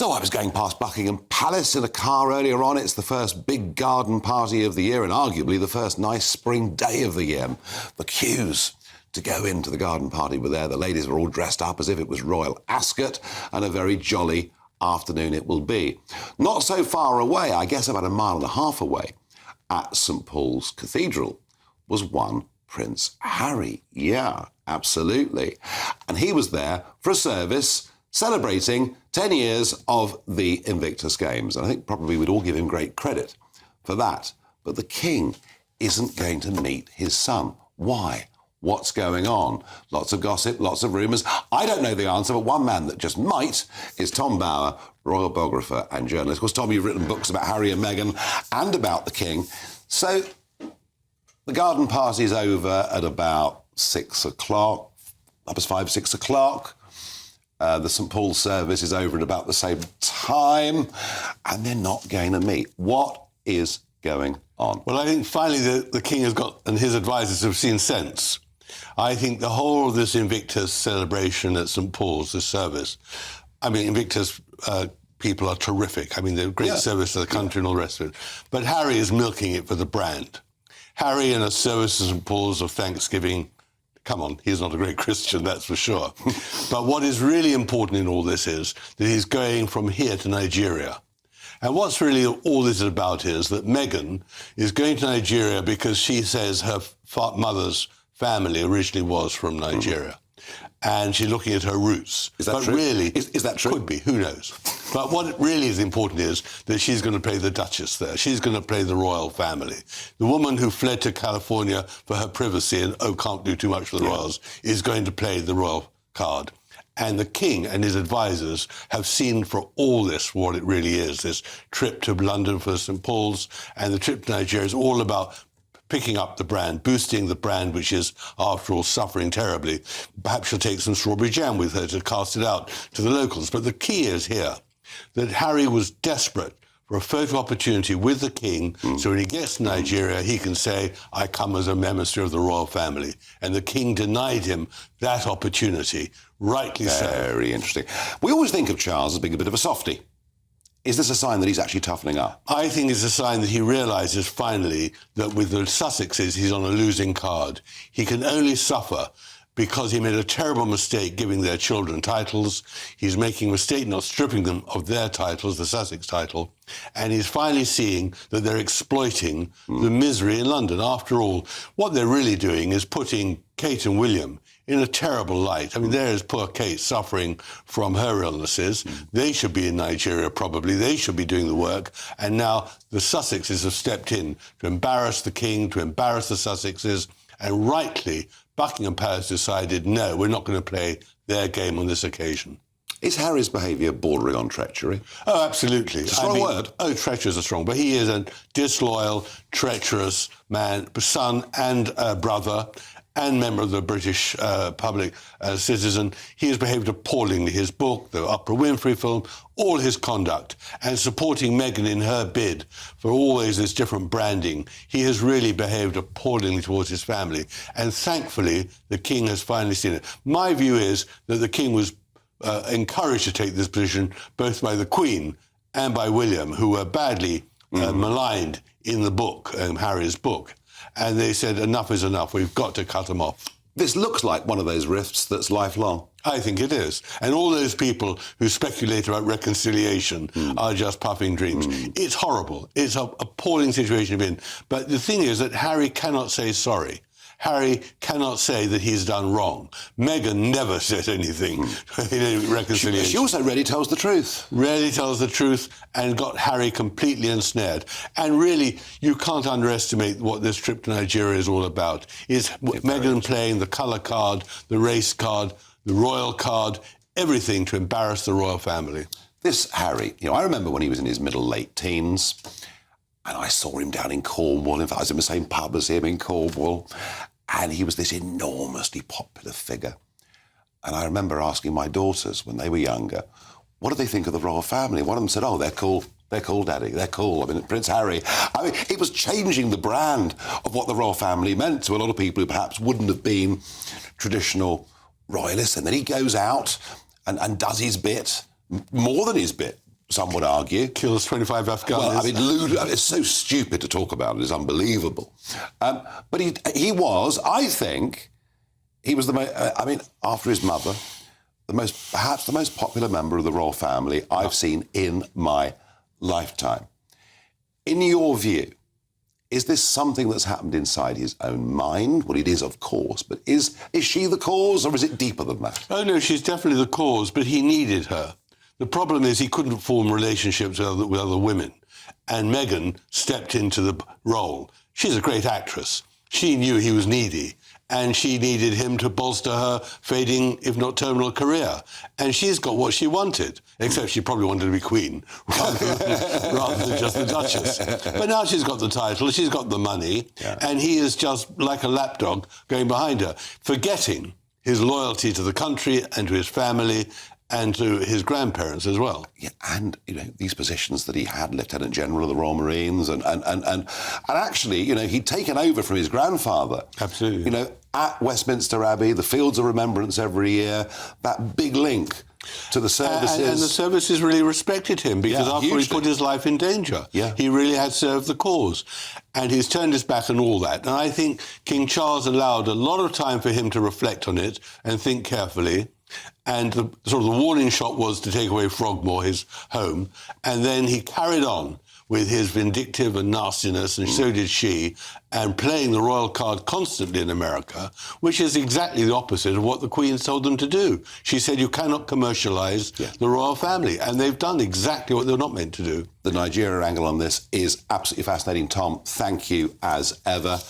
So I was going past Buckingham Palace in a car earlier on. It's the first big garden party of the year and arguably the first nice spring day of the year. The queues to go into the garden party were there. The ladies were all dressed up as if it was Royal Ascot, and a very jolly afternoon it will be. Not so far away, I guess about 1.5 miles away, at St Paul's Cathedral, was one Prince Harry. Yeah, absolutely. And he was there for a service celebrating 10 years of the Invictus Games. And I think probably we'd all give him great credit for that. But the King isn't going to meet his son. Why? What's going on? Lots of gossip, lots of rumours. I don't know the answer, but one man that just might is Tom Bower, royal biographer and journalist. Of course, Tom, you've written books about Harry and Meghan and about the King. So the garden party's over at about 6 o'clock, up as 5, 6 o'clock. The St Paul's service is over at about the same time, and they're not going to meet. What is going on? Well, I think finally the King has got, and his advisors have seen sense. I think the whole of this Invictus celebration at St Paul's, this service, I mean, Invictus people are terrific. I mean, they're a great service to the country and all the rest of it. But Harry is milking it for the brand. Harry in a service at St Paul's of Thanksgiving, come on, he's not a great Christian, that's for sure. But what is really important in all this is that he's going from here to Nigeria. And what's really all this is about is that Meghan is going to Nigeria because she says her mother's family originally was from Nigeria. And she's looking at her roots. Is that true? Really, is that true? Could be, who knows. But what really is important is that she's going to play the Duchess there. She's going to play the royal family. The woman who fled to California for her privacy and, can't do too much for the royals, is going to play the royal card. And the King and his advisors have seen for all this what it really is. This trip to London for St Paul's and the trip to Nigeria is all about picking up the brand, boosting the brand, which is, after all, suffering terribly. Perhaps she'll take some strawberry jam with her to cast it out to the locals. But the key is here that Harry was desperate for a photo opportunity with the King, so when he gets to Nigeria, he can say, I come as a emissary of the royal family. And the King denied him that opportunity, rightly so. Very interesting. We always think of Charles as being a bit of a softie. Is this a sign that he's actually toughening up? I think it's a sign that he realises finally that with the Sussexes, he's on a losing card. He can only suffer because he made a terrible mistake giving their children titles. He's making a mistake not stripping them of their titles, the Sussex title, and he's finally seeing that they're exploiting the misery in London. After all, what they're really doing is putting Kate and William in a terrible light. I mean, there is poor Kate suffering from her illnesses. They should be in Nigeria, probably. They should be doing the work. And now the Sussexes have stepped in to embarrass the King, to embarrass the Sussexes, and rightly, Buckingham Palace decided, no, we're not going to play their game on this occasion. Is Harry's behaviour bordering on treachery? Oh, absolutely. It's a strong word. Oh, treacherous is strong. But he is a disloyal, treacherous man, son and brother, and member of the British public citizen. He has behaved appallingly. His book, the Oprah Winfrey film, all his conduct, and supporting Meghan in her bid for always this different branding. He has really behaved appallingly towards his family. And thankfully, the King has finally seen it. My view is that the King was encouraged to take this position both by the Queen and by William, who were badly maligned in the book, Harry's book. And they said, enough is enough, we've got to cut them off. This looks like one of those rifts that's lifelong. I think it is. And all those people who speculate about reconciliation are just puffing dreams. It's horrible. It's an appalling situation to be in. But the thing is that Harry cannot say sorry. Harry cannot say that he's done wrong. Meghan never said anything in reconciliation. She also rarely tells the truth. Rarely tells the truth and got Harry completely ensnared. And really, you can't underestimate what this trip to Nigeria is all about. Is Meghan playing the colour card, the race card, the royal card, everything to embarrass the royal family. This Harry, I remember when he was in his late teens, and I saw him down in Cornwall. In fact, I was in the same pub as him in Cornwall. And he was this enormously popular figure. And I remember asking my daughters when they were younger, what do they think of the royal family? One of them said, oh, they're cool. They're cool, Daddy. They're cool. I mean, Prince Harry. I mean, it was changing the brand of what the royal family meant to a lot of people who perhaps wouldn't have been traditional royalists. And then he goes out and does his bit, more than his bit, some would argue. Kills 25 Afghans. Well, I mean, it's so stupid to talk about it. It's unbelievable. But he was, I think, he was the most, after his mother, perhaps the most popular member of the royal family I've seen in my lifetime. In your view, is this something that's happened inside his own mind? Well, it is, of course, but is she the cause, or is it deeper than that? Oh, no, she's definitely the cause, but he needed her. The problem is he couldn't form relationships with other women, and Meghan stepped into the role. She's a great actress. She knew he was needy, and she needed him to bolster her fading, if not terminal, career. And she's got what she wanted, except she probably wanted to be queen rather than just the Duchess. But now she's got the title, she's got the money, and he is just like a lapdog going behind her, forgetting his loyalty to the country and to his family and to his grandparents as well. Yeah, and, these positions that he had, Lieutenant General of the Royal Marines, and actually, he'd taken over from his grandfather. Absolutely. At Westminster Abbey, the Fields of Remembrance every year, that big link to the services. And the services really respected him, because after hugely. he put his life in danger, Yeah. he really had served the cause. And he's turned his back on all that. And I think King Charles allowed a lot of time for him to reflect on it and think carefully. And the warning shot was to take away Frogmore, his home. And then he carried on with his vindictive and nastiness, and so did she, and playing the royal card constantly in America, which is exactly the opposite of what the Queen told them to do. She said, you cannot commercialise the royal family, and they've done exactly what they're not meant to do. The Nigeria angle on this is absolutely fascinating. Tom, thank you as ever.